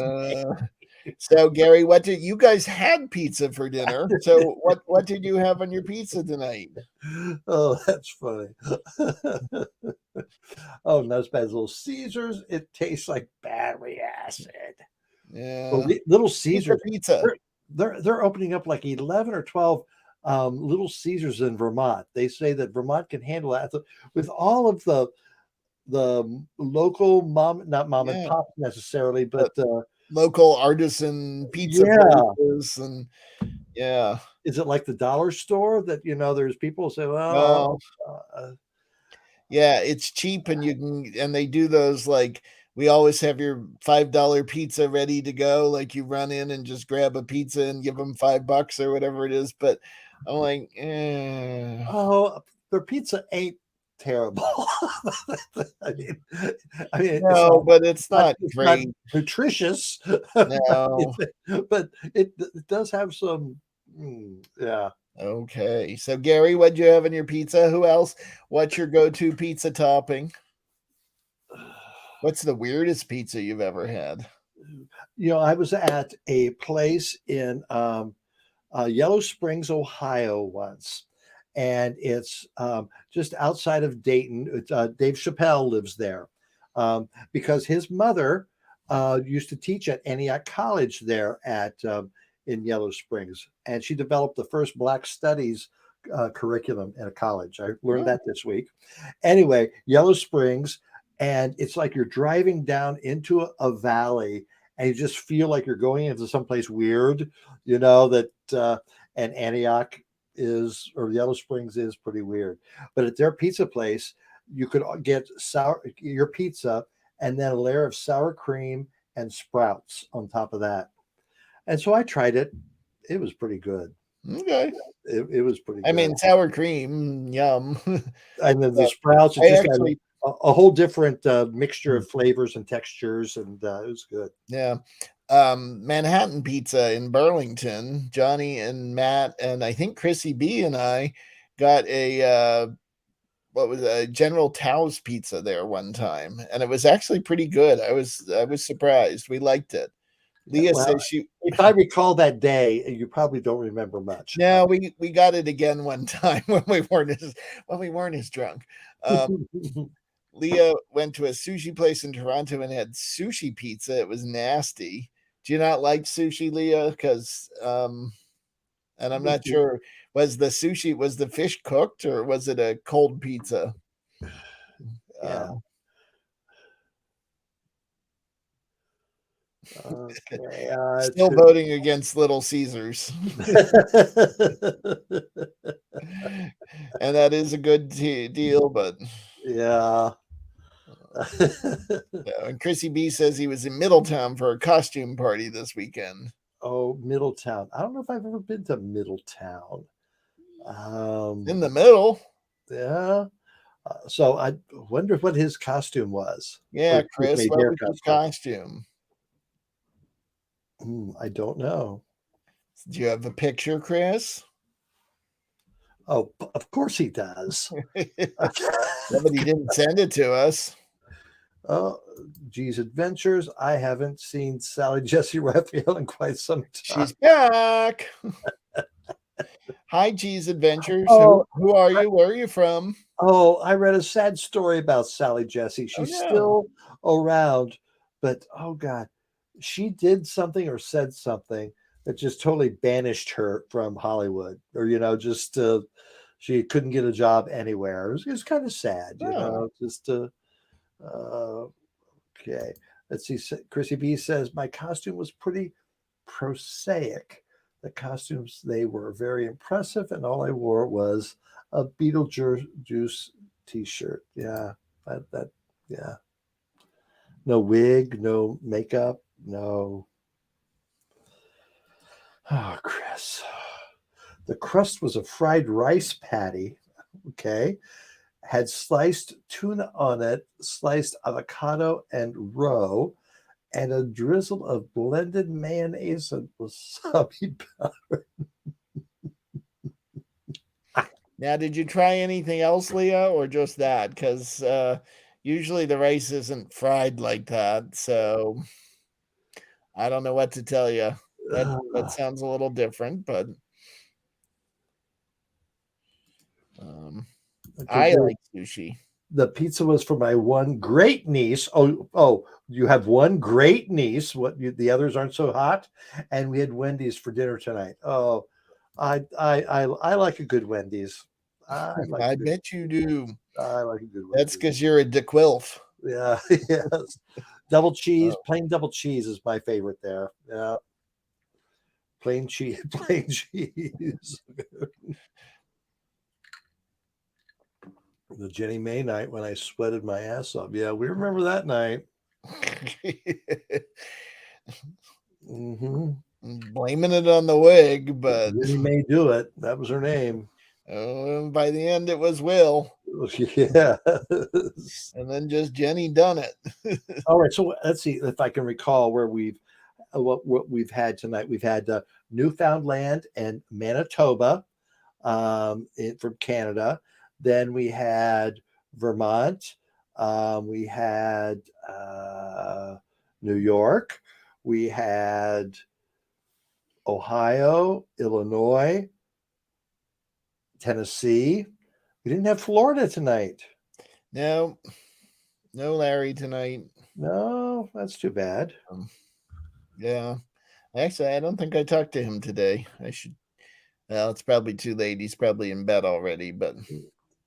So Gary, what did you guys had pizza for dinner? So what did you have on your pizza tonight? Oh, that's funny. Oh, not as bad as Little Caesars. It tastes like battery acid. Yeah, well, Little Caesars pizza. They're opening up like 11 or 12 Little Caesars in Vermont. They say that Vermont can handle that with all of the local not mom and pop necessarily, but local artisan pizza places. And is it like the dollar store that there's people say, yeah, it's cheap, and they do those, like, we always have your $5 pizza ready to go, like you run in and just grab a pizza and give them $5 or whatever it is. But I'm like, their pizza ain't terrible. I mean, no, but it's not great. Not nutritious. No, but it does have some. Yeah. Okay. So Gary, what'd you have in your pizza? Who else? What's your go-to pizza topping? What's the weirdest pizza you've ever had? I was at a place in Yellow Springs, Ohio once, and it's just outside of Dayton. Dave Chappelle lives there because his mother used to teach at Antioch College there in Yellow Springs, and she developed the first Black Studies curriculum in a college. I learned that this week. Anyway, Yellow Springs, and it's like you're driving down into a valley, and you just feel like you're going into someplace weird, and Antioch or Yellow Springs is pretty weird. But at their pizza place, you could get your pizza and then a layer of sour cream and sprouts on top of that. And so I tried it. It was pretty good. Okay. It was pretty good. I mean, sour cream, yum. And then the sprouts, a whole different mixture of flavors and textures, and it was good. Yeah. Manhattan Pizza in Burlington, Johnny and Matt and I think Chrissy B and I got a General Tao's pizza there one time, and it was actually pretty good. I was surprised. We liked it. Leah says if I recall that day, you probably don't remember much. No, we got it again one time when we weren't as drunk. Leah went to a sushi place in Toronto and had sushi pizza. It was nasty. Do you not like sushi, Leah? Because and I'm not sure, was the fish cooked or was it a cold pizza? Yeah. Okay. Still voting against Little Caesars. And that is a good deal, but yeah. And Chrissy B says he was in Middletown for a costume party this weekend. Oh, Middletown. I don't know if I've ever been to Middletown. In the middle. Yeah. So I wonder what his costume was. Yeah, Or Chris, made what their was your costume. costume? I don't know. Do you have a picture, Chris? Oh, of course he does. Somebody didn't send it to us. Oh, geez, Adventures. I haven't seen Sally Jesse Raphael in quite some time. She's back. Hi, G's Adventures. Oh, who are you? Where are you from? Oh, I read a sad story about Sally Jesse. Oh, She's no. still around, but oh God, she did something or said something that just totally banished her from Hollywood, or just she couldn't get a job anywhere. It was kind of sad, Oh. Just uh, okay. Let's see. Chrissy B says my costume was pretty prosaic. The costumes, they were very impressive, and all I wore was a Beetlejuice t-shirt. Yeah, yeah. No wig, no makeup, no. Oh, Chris. The crust was a fried rice patty. Okay. Had sliced tuna on it, sliced avocado and roe, and a drizzle of blended mayonnaise and wasabi powder. Now, did you try anything else, Leah, or just that? Because usually the rice isn't fried like that. So I don't know what to tell you. That sounds a little different, but I like sushi. The pizza was for my one great niece. Oh, you have one great niece. The others aren't so hot, and we had Wendy's for dinner tonight. Oh, I like a good Wendy's. I bet you do. I like a good Wendy's. That's because you're a DeQuilf. Yeah, yes. Double cheese, plain double cheese is my favorite there. Yeah, plain cheese, plain cheese. The Jenny May night when I sweated my ass off. Yeah, we remember that night. Blaming it on the wig, but Jenny May do it. That was her name. By the end, it was Will. Yeah. And then just Jenny done it. All right. So let's see if I can recall where what we've had tonight. We've had Newfoundland and Manitoba from Canada. Then we had Vermont. We had New York. We had Ohio, Illinois, Tennessee. We didn't have Florida tonight. No Larry tonight. No, that's too bad. Yeah. Actually, I don't think I talked to him today. I should. Well, it's probably too late. He's probably in bed already, but.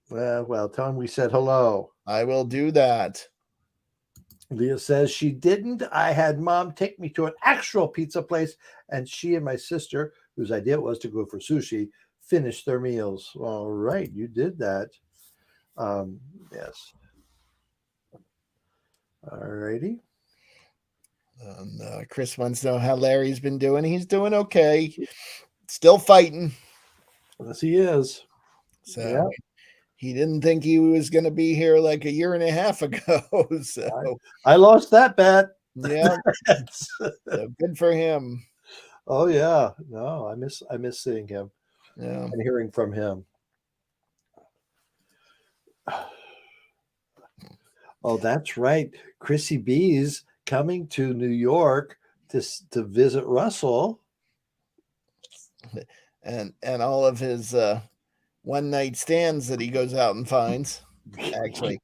Well, tell him we said hello. I will do that. Leah says she didn't. I had Mom take me to an actual pizza place, and she and my sister, whose idea it was to go for sushi, finished their meals. All right, you did that. Yes. All righty. Chris wants to know how Larry's been doing. He's doing okay. Still fighting. Yes, he is. So yeah. He didn't think he was going to be here like a year and a half ago. So I lost that bet. Yeah. So good for him. Oh yeah. No, I miss seeing him. Yeah. And hearing from him. Oh, that's right. Chrissy B's coming to New York to visit Russell. And all of his one night stands that he goes out and finds. Actually,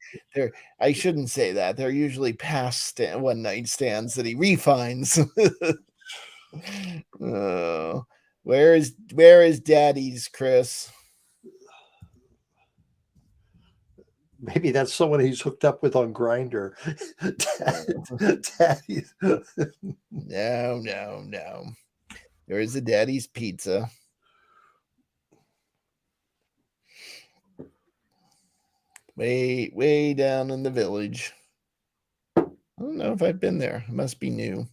I shouldn't say that. They're usually past one night stands that he refines. Oh, where is Daddy's, Chris? Maybe that's someone he's hooked up with on Grindr. Daddy's. No. There is a Daddy's Pizza. Way down in the village. I don't know if I've been there. It must be new.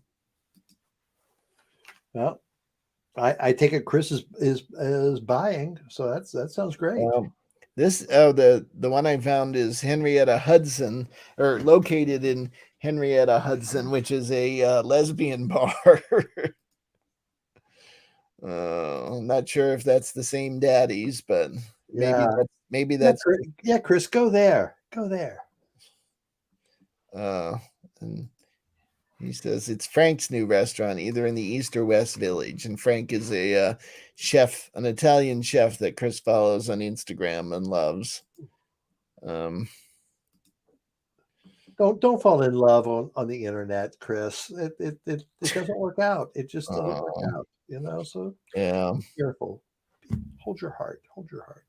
Well, I take it Chris is buying, so that sounds great. the one I found is Henrietta Hudson, or located in Henrietta Hudson, which is a lesbian bar. I'm not sure if that's the same daddies, but Yeah. maybe Yeah, that's yeah, Chris, go there. Go there. and he says it's Frank's new restaurant, either in the East or West Village. And Frank is a chef, an Italian chef that Chris follows on Instagram and loves. Don't fall in love on the internet, Chris. It doesn't work out. It just doesn't work out, you know. So yeah, be careful. Hold your heart. Hold your heart.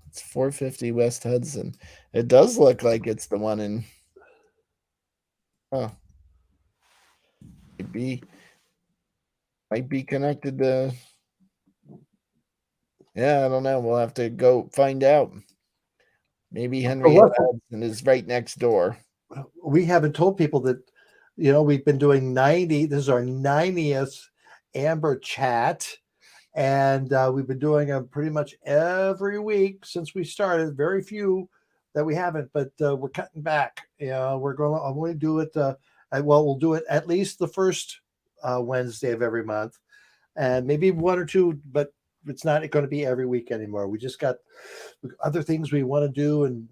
It's 450 West Hudson. It does look like it's the one in. Oh, might be connected to. Yeah, I don't know. We'll have to go find out. Maybe Henrietta Hudson is right next door. We haven't told people that, you know, we've been doing 90. This is our 90th Amber chat. And we've been doing them pretty much every week since we started. Very few that we haven't, but we're cutting back. You know, I'm going to do it. We'll do it at least the first Wednesday of every month, and maybe one or two, but it's not going to be every week anymore. We just got other things we want to do, and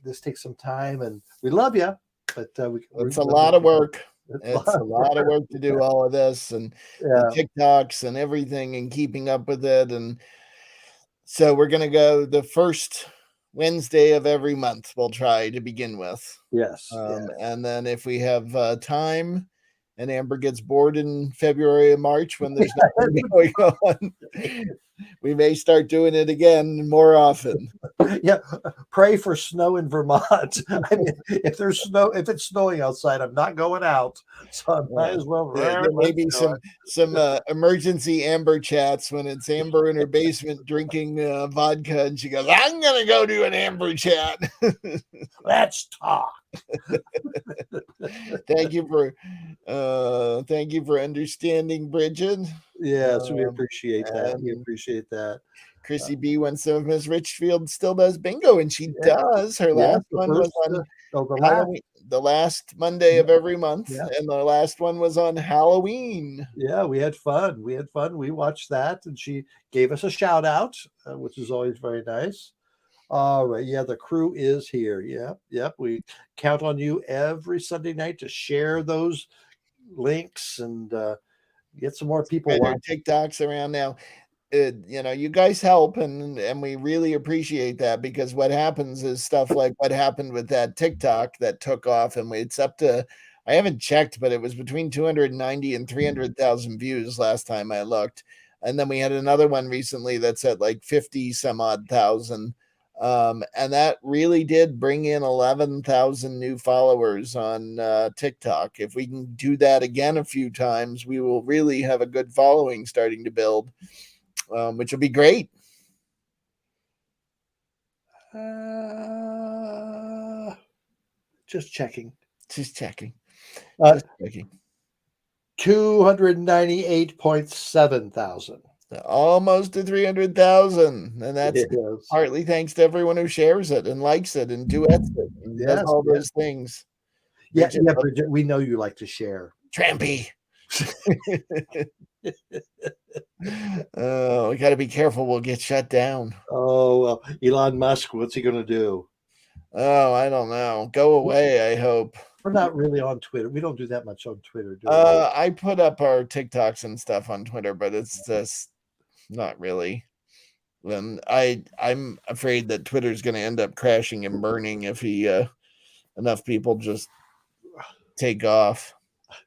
this takes some time. And we love you, but it's a lot of work. It's a lot of work to do all of this and the TikToks and everything and keeping up with it. And so we're going to go the first Wednesday of every month. We'll try to begin with. Yes. And then if we have time and Amber gets bored in February and March when there's nothing going on, we may start doing it again more often. Yeah, pray for snow in Vermont. I mean, if it's snowing outside, I'm not going out, so I might as well. There may be some emergency Amber chats when it's Amber in her basement drinking vodka, and she goes, "I'm gonna go do an Amber chat." Let's talk. Thank you for understanding, Bridget. Yes, we appreciate that. We appreciate that. Chrissy B wants to know if Miss Richfield still does bingo, and she does. Her last one was on Halloween, the last Monday of every month, and the last one was on Halloween. Yeah, we had fun. We watched that, and she gave us a shout out, which is always very nice. All right. Yeah, the crew is here. Yep. We count on you every Sunday night to share those links and get some more people watching TikToks around now. You know, you guys help, and we really appreciate that, because what happens is stuff like what happened with that TikTok that took off, and it's up to, I haven't checked, but it was between 290 and 300,000 views last time I looked. And then we had another one recently that's at like 50 some odd thousand. And that really did bring in 11,000 new followers on TikTok. If we can do that again a few times, we will really have a good following starting to build, which will be great. Just checking. 298.7 thousand. Almost to 300,000, and that's partly thanks to everyone who shares it and likes it and duets it and does all those things. Bridget, we know you like to share. Trampy. Oh, we got to be careful. We'll get shut down. Oh, well, Elon Musk, what's he going to do? Oh, I don't know. Go away, I hope. We're not really on Twitter. We don't do that much on Twitter, do we? I put up our TikToks and stuff on Twitter, but it's just not really. And I'm afraid that Twitter's going to end up crashing and burning if enough people just take off.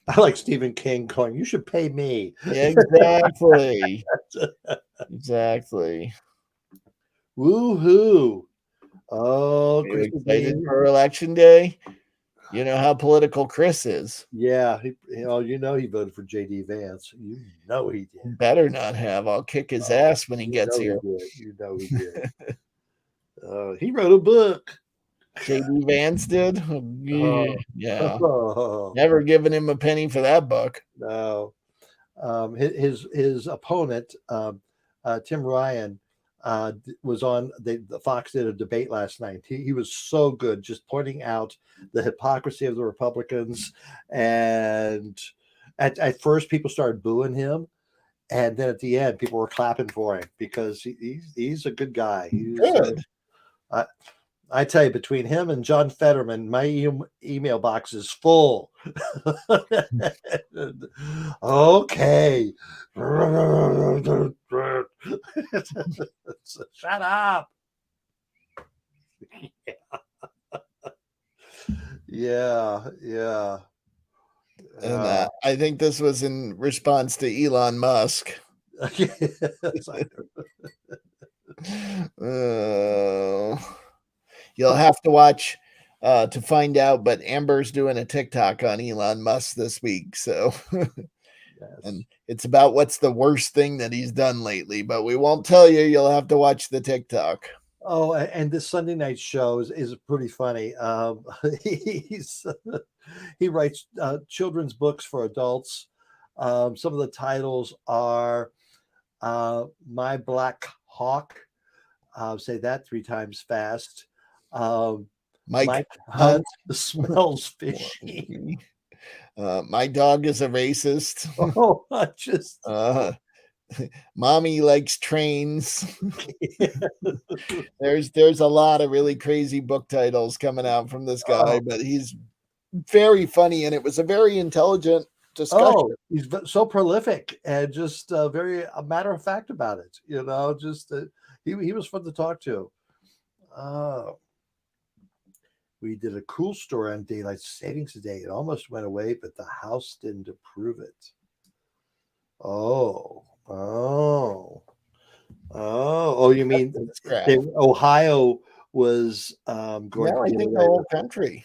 I like Stephen King calling, "You should pay me." Exactly. Exactly. Woohoo! Oh, are you excited for election day? You know how political Chris is. Yeah, he voted for J.D. Vance. You know he did. Better not have. I'll kick his ass when he gets here. You know he did. He wrote a book. J.D. Vance did? Yeah. Never given him a penny for that book. No. His opponent, Tim Ryan, was on the Fox did a debate last night. He was so good, just pointing out the hypocrisy of the Republicans. And at first, people started booing him, and then at the end, people were clapping for him because he's a good guy. Good. I tell you, between him and John Fetterman, my email box is full. Okay. Shut up. Yeah. And I think this was in response to Elon Musk. You'll have to watch to find out, but Amber's doing a TikTok on Elon Musk this week. So, and it's about what's the worst thing that he's done lately, but we won't tell you. You'll have to watch the TikTok. Oh, and this Sunday night show is pretty funny. He writes children's books for adults. Some of the titles are My Black Hawk. Say that 3 times fast. Mike Hunt smells fishy. My dog is a racist. Oh, just Mommy likes trains. There's a lot of really crazy book titles coming out from this guy, but he's very funny, and it was a very intelligent discussion. Oh, he's so prolific and just very a matter of fact about it. Just he was fun to talk to. We did a cool story on daylight savings today. It almost went away, but the House didn't approve it. Oh, you mean Ohio was going I think the whole country.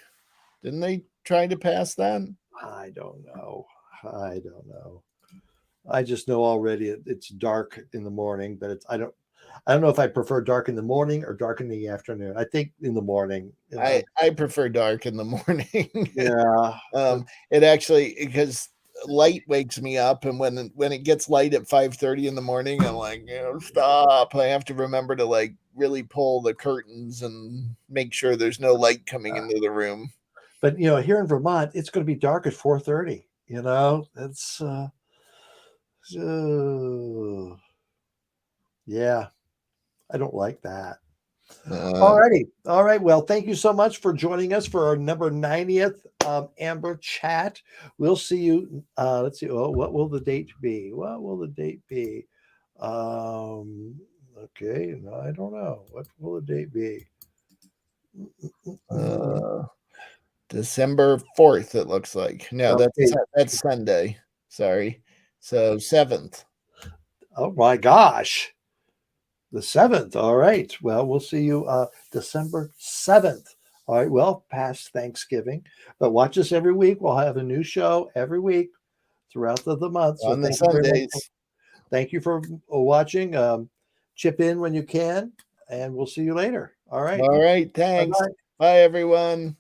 Didn't they try to pass that? I don't know. I just know already it's dark in the morning, but I don't know if I prefer dark in the morning or dark in the afternoon. I think in the morning. I prefer dark in the morning. Yeah. It actually, because light wakes me up, and when it gets light at 5:30 in the morning, I'm like, stop. I have to remember to like really pull the curtains and make sure there's no light coming into the room. But here in Vermont, it's going to be dark at 4:30. It's yeah. I don't like that. All right. Well, thank you so much for joining us for our number 90th Amber Chat. We'll see you. Let's see. Oh, what will the date be? Okay. No, I don't know. What will the date be? December 4th, it looks like. No, that's Sunday. Sorry. So 7th. Oh my gosh. The 7th. All right. Well, we'll see you December 7th. All right. Well, past Thanksgiving. But watch us every week. We'll have a new show every week throughout the month. So on the Sundays. Thank you for watching. Chip in when you can, and we'll see you later. All right. All right. Thanks. Bye, everyone.